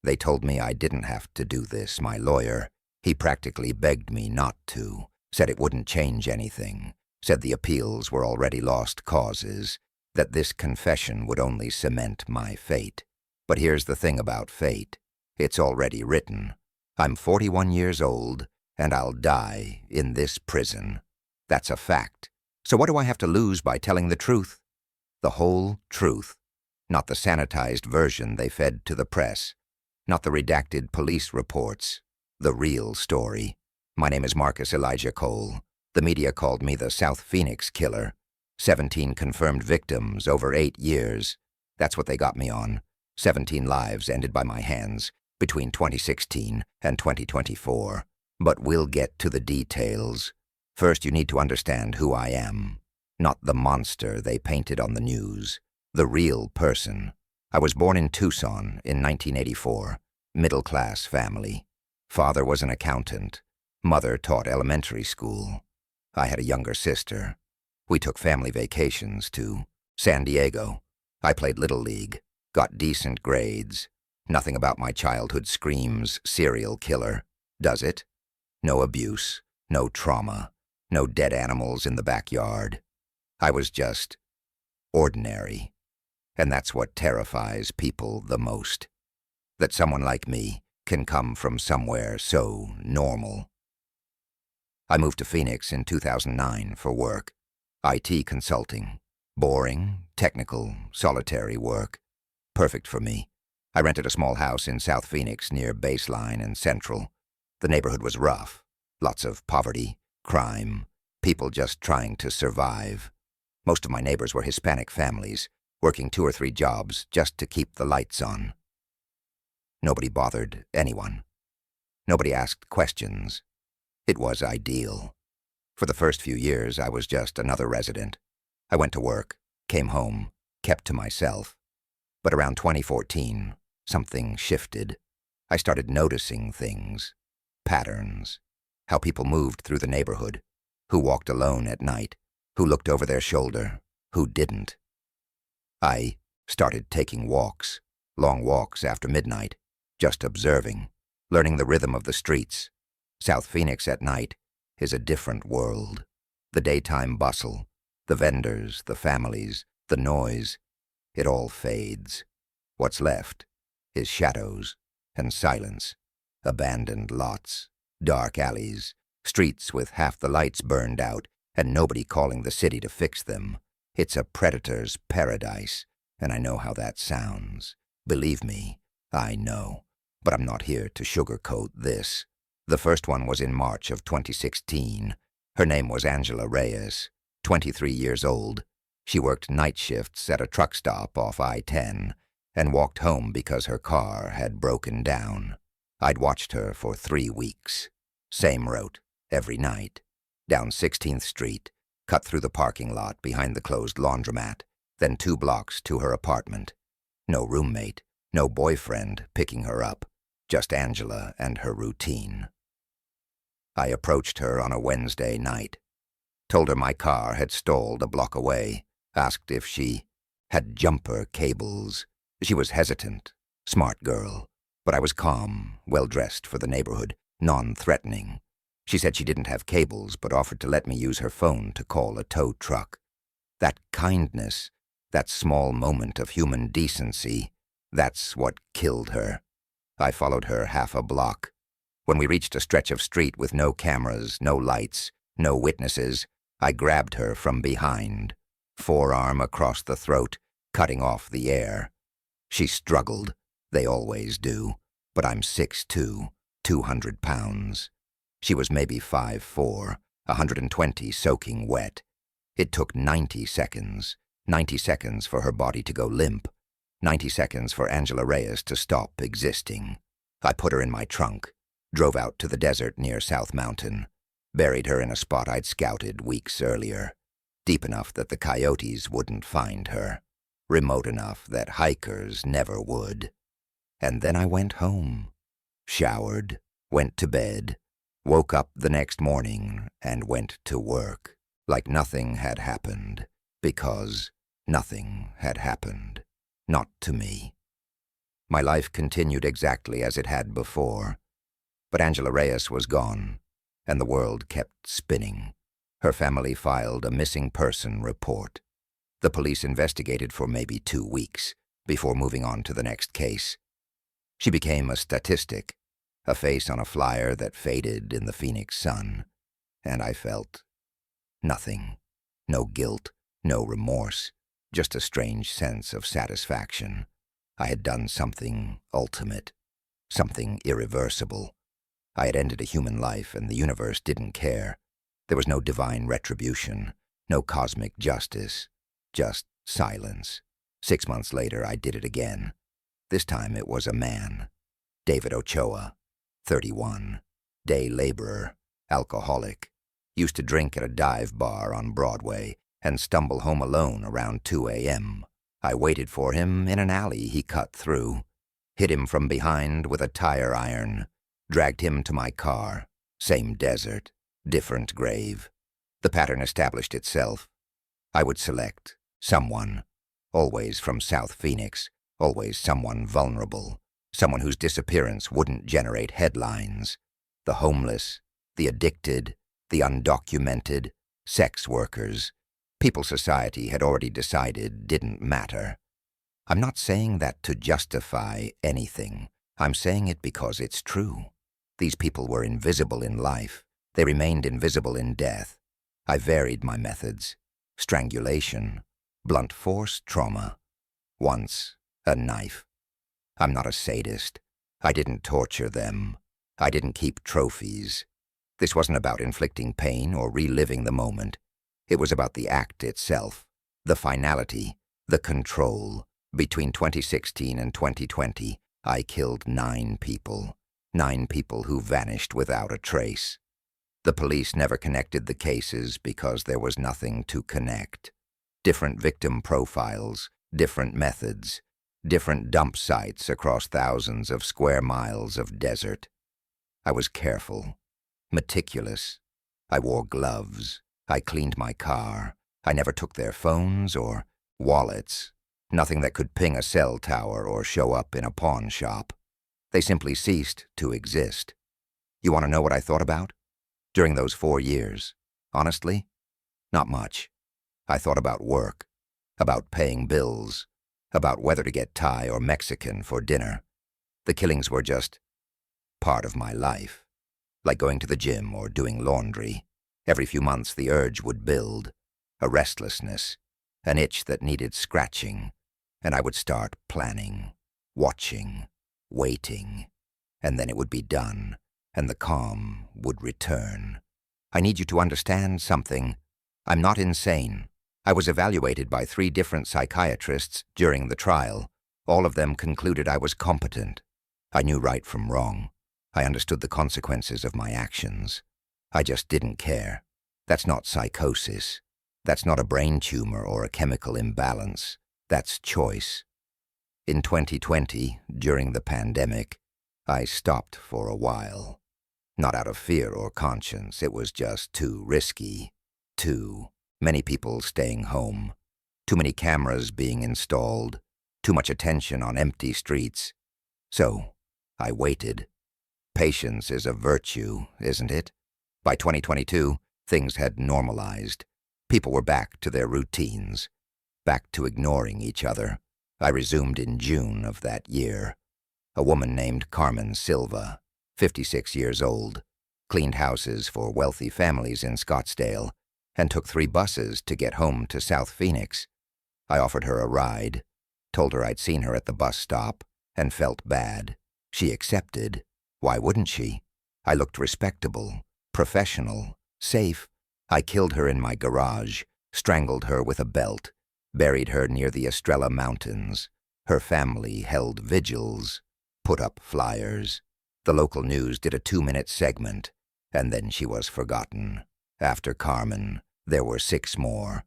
They told me I didn't have to do this. My lawyer, he practically begged me not to, said it wouldn't change anything, said the appeals were already lost causes, that this confession would only cement my fate. But here's the thing about fate. It's already written. I'm 41 years old, and I'll die in this prison. That's a fact. So what do I have to lose by telling the truth? The whole truth. Not the sanitized version they fed to the press. Not the redacted police reports. The real story. My name is Marcus Elijah Cole. The media called me the South Phoenix Killer. 17 confirmed victims over 8 years. That's what they got me on. 17 lives ended by my hands between 2016 and 2024. But we'll get to the details. First, you need to understand who I am. Not the monster they painted on the news. The real person. I was born in Tucson in 1984. Middle-class family. Father was an accountant. Mother taught elementary school. I had a younger sister. We took family vacations to San Diego. I played Little League. Got decent grades. Nothing about my childhood screams serial killer, does it? No abuse, no trauma, no dead animals in the backyard. I was just ordinary. And that's what terrifies people the most. That someone like me can come from somewhere so normal. I moved to Phoenix in 2009 for work. IT consulting. Boring, technical, solitary work. Perfect for me. I rented a small house in South Phoenix near Baseline and Central. The neighborhood was rough. Lots of poverty, crime, people just trying to survive. Most of my neighbors were Hispanic families, working 2 or 3 jobs just to keep the lights on. Nobody bothered anyone. Nobody asked questions. It was ideal. For the first few years, I was just another resident. I went to work, came home, kept to myself. But around 2014, something shifted. I started noticing things, patterns, how people moved through the neighborhood, who walked alone at night, who looked over their shoulder, who didn't. I started taking walks, long walks after midnight, just observing, learning the rhythm of the streets. South Phoenix at night is a different world. The daytime bustle, the vendors, the families, the noise, it all fades. What's left is shadows and silence, abandoned lots, dark alleys, streets with half the lights burned out and nobody calling the city to fix them. It's a predator's paradise, and I know how that sounds. Believe me, I know. But I'm not here to sugarcoat this. The first one was in March of 2016. Her name was Angela Reyes, 23 years old. She worked night shifts at a truck stop off I-10 and walked home because her car had broken down. I'd watched her for 3 weeks. Same route, every night. Down 16th Street, cut through the parking lot behind the closed laundromat, then 2 blocks to her apartment. No roommate, no boyfriend picking her up, just Angela and her routine. I approached her on a Wednesday night. Told her my car had stalled a block away. Asked if she had jumper cables. She was hesitant, smart girl, but I was calm, well-dressed for the neighborhood, non-threatening. She said she didn't have cables, but offered to let me use her phone to call a tow truck. That kindness, that small moment of human decency, that's what killed her. I followed her half a block. When we reached a stretch of street with no cameras, no lights, no witnesses, I grabbed her from behind. Forearm across the throat, cutting off the air. She struggled, they always do, but I'm 6'2", 200 pounds. She was maybe 5'4", 120 soaking wet. It took 90 seconds for her body to go limp, 90 seconds for Angela Reyes to stop existing. I put her in my trunk, drove out to the desert near South Mountain, buried her in a spot I'd scouted weeks earlier. Deep enough that the coyotes wouldn't find her. Remote enough that hikers never would. And then I went home. Showered, went to bed, woke up the next morning and went to work. Like nothing had happened. Because nothing had happened. Not to me. My life continued exactly as it had before. But Angela Reyes was gone, and the world kept spinning. Her family filed a missing person report. The police investigated for maybe 2 weeks before moving on to the next case. She became a statistic, a face on a flyer that faded in the Phoenix sun, and I felt nothing. No guilt, no remorse, just a strange sense of satisfaction. I had done something ultimate, something irreversible. I had ended a human life, and the universe didn't care. There was no divine retribution, no cosmic justice, just silence. 6 months later, I did it again. This time it was a man, David Ochoa, 31, day laborer, alcoholic, used to drink at a dive bar on Broadway and stumble home alone around 2 a.m. I waited for him in an alley he cut through, hit him from behind with a tire iron, dragged him to my car. Same desert, different grave. The pattern established itself. I would select someone, always from South Phoenix, always someone vulnerable, someone whose disappearance wouldn't generate headlines. The homeless, the addicted, the undocumented, sex workers. People society had already decided didn't matter. I'm not saying that to justify anything. I'm saying it because it's true. These people were invisible in life. They remained invisible in death. I varied my methods. Strangulation, blunt force trauma. Once, a knife. I'm not a sadist. I didn't torture them. I didn't keep trophies. This wasn't about inflicting pain or reliving the moment. It was about the act itself, the finality, the control. Between 2016 and 2020, I killed 9 people. 9 people who vanished without a trace. The police never connected the cases because there was nothing to connect. Different victim profiles, different methods, different dump sites across thousands of square miles of desert. I was careful, meticulous. I wore gloves. I cleaned my car. I never took their phones or wallets. Nothing that could ping a cell tower or show up in a pawn shop. They simply ceased to exist. You want to know what I thought about? During those 4 years, honestly, not much. I thought about work, about paying bills, about whether to get Thai or Mexican for dinner. The killings were just part of my life, like going to the gym or doing laundry. Every few months the urge would build, a restlessness, an itch that needed scratching, and I would start planning, watching, waiting, and then it would be done, and the calm would return. I need you to understand something. I'm not insane. I was evaluated by 3 different psychiatrists during the trial. All of them concluded I was competent. I knew right from wrong. I understood the consequences of my actions. I just didn't care. That's not psychosis. That's not a brain tumor or a chemical imbalance. That's choice. In 2020, during the pandemic, I stopped for a while. Not out of fear or conscience, it was just too risky. Too many people staying home. Too many cameras being installed. Too much attention on empty streets. So, I waited. Patience is a virtue, isn't it? By 2022, things had normalized. People were back to their routines, back to ignoring each other. I resumed in June of that year. A woman named Carmen Silva, 56 years old, cleaned houses for wealthy families in Scottsdale, and took 3 buses to get home to South Phoenix. I offered her a ride, told her I'd seen her at the bus stop, and felt bad. She accepted. Why wouldn't she? I looked respectable, professional, safe. I killed her in my garage, strangled her with a belt, buried her near the Estrella Mountains. Her family held vigils, put up flyers. The local news did a 2-minute segment, and then she was forgotten. After Carmen, there were 6 more.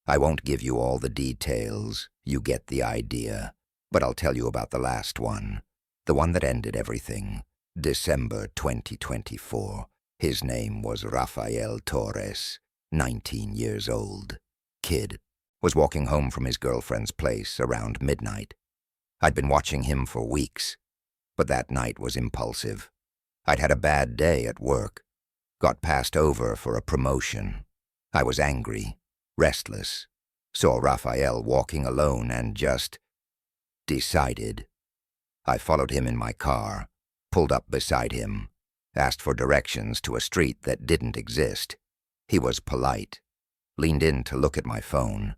I won't give you all the details, you get the idea, but I'll tell you about the last one, the one that ended everything. December 2024. His name was Rafael Torres, 19 years old. Kid. Was walking home from his girlfriend's place around midnight. I'd been watching him for weeks, but that night was impulsive. I'd had a bad day at work, got passed over for a promotion. I was angry, restless, saw Raphael walking alone and just decided. I followed him in my car, pulled up beside him, asked for directions to a street that didn't exist. He was polite, leaned in to look at my phone.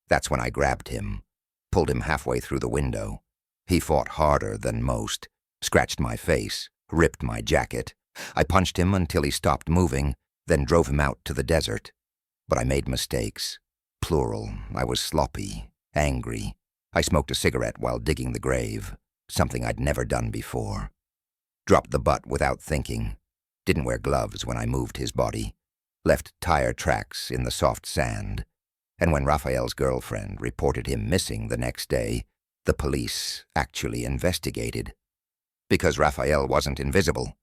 That's when I grabbed him, pulled him halfway through the window. He fought harder than most, scratched my face, ripped my jacket. I punched him until he stopped moving, then drove him out to the desert. But I made mistakes. Plural. I was sloppy, angry. I smoked a cigarette while digging the grave, something I'd never done before. Dropped the butt without thinking. Didn't wear gloves when I moved his body. Left tire tracks in the soft sand. And when Raphael's girlfriend reported him missing the next day, the police actually investigated. Because Raphael wasn't invisible.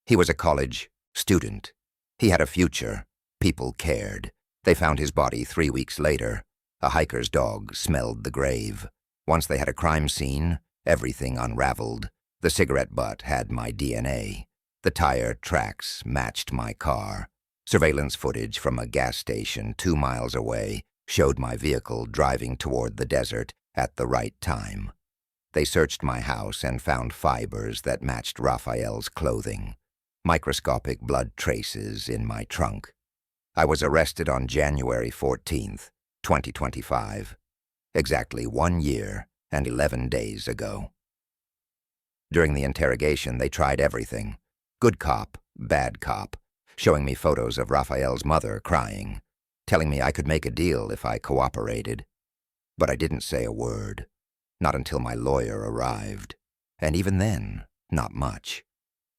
He was a college student. He had a future. People cared. They found his body 3 weeks later. A hiker's dog smelled the grave. Once they had a crime scene, everything unraveled. The cigarette butt had my DNA. The tire tracks matched my car. Surveillance footage from a gas station 2 miles away showed my vehicle driving toward the desert at the right time. They searched my house and found fibers that matched Raphael's clothing. Microscopic blood traces in my trunk. I was arrested on January 14th, 2025. Exactly 1 year and 11 days ago. During the interrogation, they tried everything. Good cop, bad cop, showing me photos of Raphael's mother crying, telling me I could make a deal if I cooperated. But I didn't say a word, not until my lawyer arrived. And even then, not much.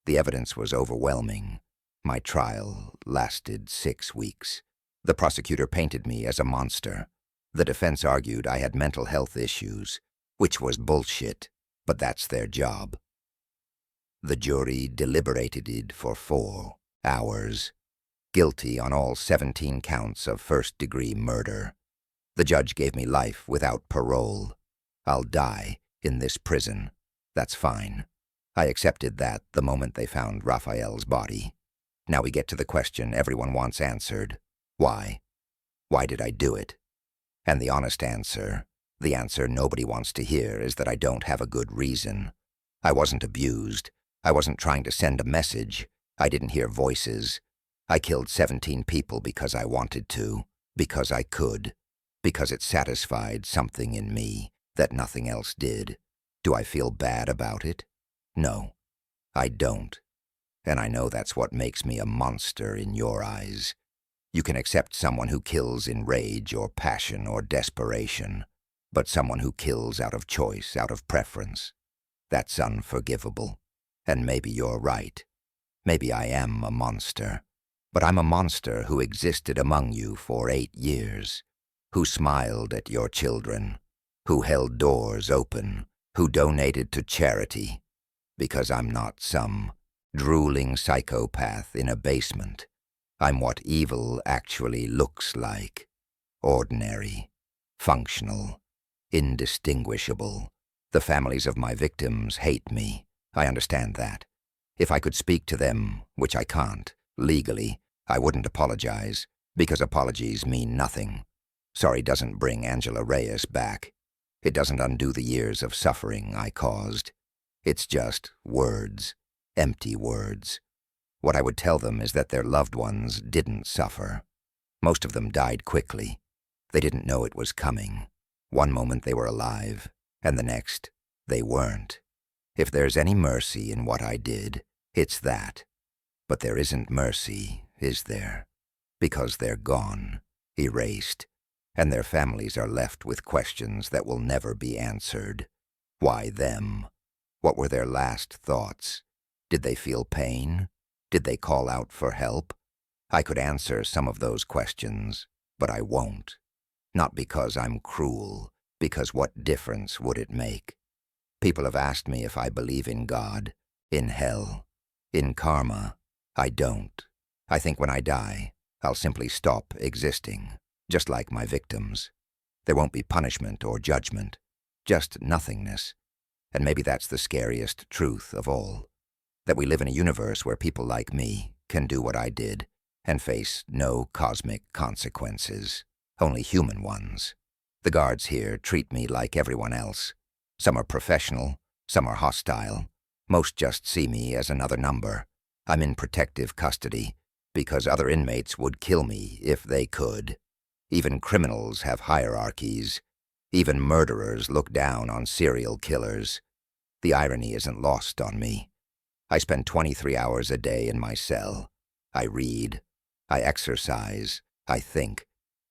The evidence was overwhelming. My trial lasted 6 weeks. The prosecutor painted me as a monster. The defense argued I had mental health issues, which was bullshit, but that's their job. The jury deliberated for 4 hours. Guilty on all 17 counts of first-degree murder. The judge gave me life without parole. I'll die in this prison. That's fine. I accepted that the moment they found Raphael's body. Now we get to the question everyone wants answered. Why? Why did I do it? And the honest answer, the answer nobody wants to hear, is that I don't have a good reason. I wasn't abused. I wasn't trying to send a message. I didn't hear voices. I killed 17 people because I wanted to, because I could, because it satisfied something in me that nothing else did. Do I feel bad about it? No, I don't. And I know that's what makes me a monster in your eyes. You can accept someone who kills in rage or passion or desperation, but someone who kills out of choice, out of preference, that's unforgivable. And maybe you're right. Maybe I am a monster. But I'm a monster who existed among you for 8 years, who smiled at your children, who held doors open, who donated to charity, because I'm not some drooling psychopath in a basement. I'm what evil actually looks like. Ordinary, functional, indistinguishable. The families of my victims hate me. I understand that. If I could speak to them, which I can't, legally, I wouldn't apologize, because apologies mean nothing. Sorry doesn't bring Angela Reyes back. It doesn't undo the years of suffering I caused. It's just words, empty words. What I would tell them is that their loved ones didn't suffer. Most of them died quickly. They didn't know it was coming. One moment they were alive, and the next, they weren't. If there's any mercy in what I did, it's that. But there isn't mercy, is there? Because they're gone, erased, and their families are left with questions that will never be answered. Why them? What were their last thoughts? Did they feel pain? Did they call out for help? I could answer some of those questions, but I won't. Not because I'm cruel, because what difference would it make? People have asked me if I believe in God, in hell, in karma. I don't. I think when I die, I'll simply stop existing, just like my victims. There won't be punishment or judgment, just nothingness. And maybe that's the scariest truth of all. That we live in a universe where people like me can do what I did and face no cosmic consequences, only human ones. The guards here treat me like everyone else. Some are professional, some are hostile. Most just see me as another number. I'm in protective custody because other inmates would kill me if they could. Even criminals have hierarchies. Even murderers look down on serial killers. The irony isn't lost on me. I spend 23 hours a day in my cell. I read, I exercise, I think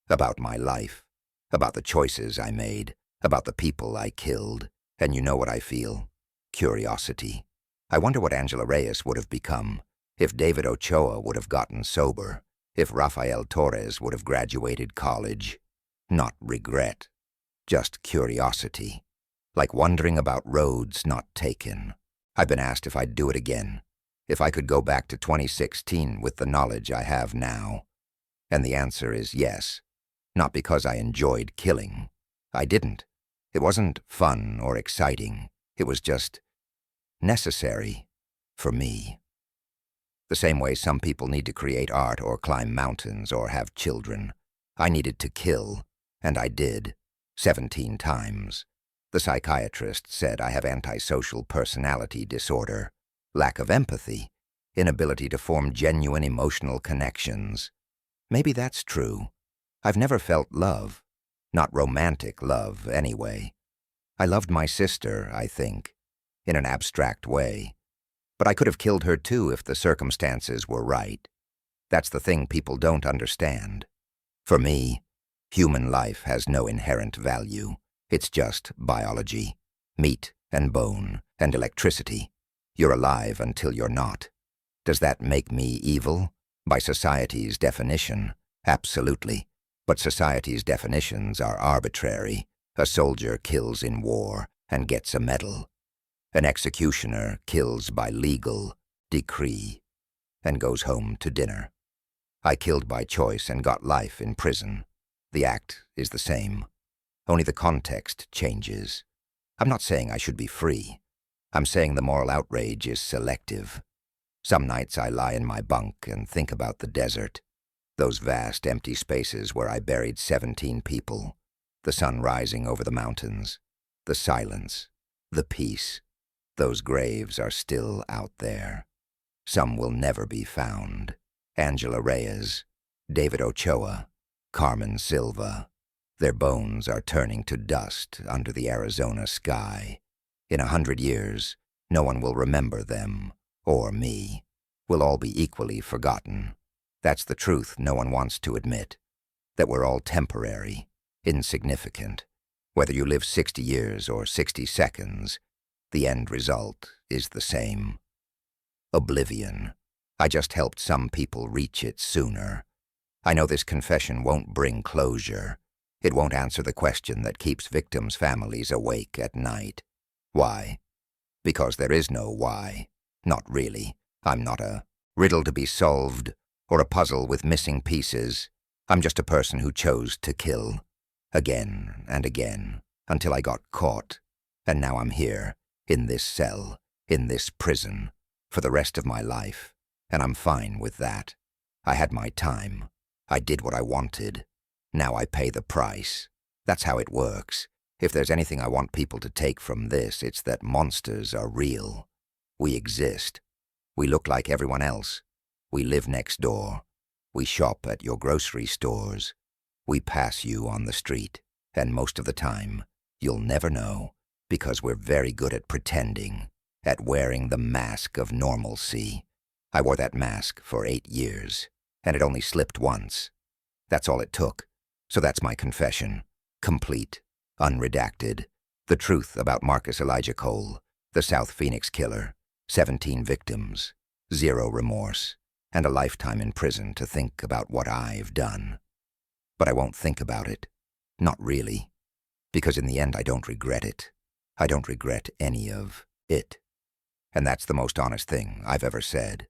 about my life, about the choices I made, about the people I killed. And you know what I feel? Curiosity. I wonder what Angela Reyes would have become, if David Ochoa would have gotten sober, if Rafael Torres would have graduated college. Not regret, just curiosity. Like wondering about roads not taken. I've been asked if I'd do it again, if I could go back to 2016 with the knowledge I have now. And the answer is yes. Not because I enjoyed killing. I didn't. It wasn't fun or exciting. It was just necessary for me. The same way some people need to create art or climb mountains or have children. I needed to kill, and I did, 17 times. The psychiatrist said I have antisocial personality disorder, lack of empathy, inability to form genuine emotional connections. Maybe that's true. I've never felt love. Not romantic love, anyway. I loved my sister, I think, in an abstract way. But I could have killed her too if the circumstances were right. That's the thing people don't understand. For me, human life has no inherent value. It's just biology, meat and bone and electricity. You're alive until you're not. Does that make me evil? By society's definition, absolutely. But society's definitions are arbitrary. A soldier kills in war and gets a medal. An executioner kills by legal decree and goes home to dinner. I killed by choice and got life in prison. The act is the same. Only the context changes. I'm not saying I should be free. I'm saying the moral outrage is selective. Some nights I lie in my bunk and think about the desert, those vast empty spaces where I buried 17 people, the sun rising over the mountains, the silence, the peace. Those graves are still out there. Some will never be found. Angela Reyes, David Ochoa, Carmen Silva. Their bones are turning to dust under the Arizona sky. In 100 years, no one will remember them, or me. We'll all be equally forgotten. That's the truth no one wants to admit. That we're all temporary, insignificant. Whether you live 60 years or 60 seconds, the end result is the same. Oblivion. I just helped some people reach it sooner. I know this confession won't bring closure. It won't answer the question that keeps victims' families awake at night. Why? Because there is no why. Not really. I'm not a riddle to be solved or a puzzle with missing pieces. I'm just a person who chose to kill. Again and again, until I got caught. And now I'm here, in this cell, in this prison, for the rest of my life. And I'm fine with that. I had my time. I did what I wanted. Now I pay the price. That's how it works. If there's anything I want people to take from this, it's that monsters are real. We exist. We look like everyone else. We live next door. We shop at your grocery stores. We pass you on the street. And most of the time, you'll never know, because we're very good at pretending, at wearing the mask of normalcy. I wore that mask for 8 years, and it only slipped once. That's all it took. So that's my confession. Complete. Unredacted. The truth about Marcus Elijah Cole, the South Phoenix killer. 17 victims. 0 remorse. And a lifetime in prison to think about what I've done. But I won't think about it. Not really. Because in the end I don't regret it. I don't regret any of it. And that's the most honest thing I've ever said.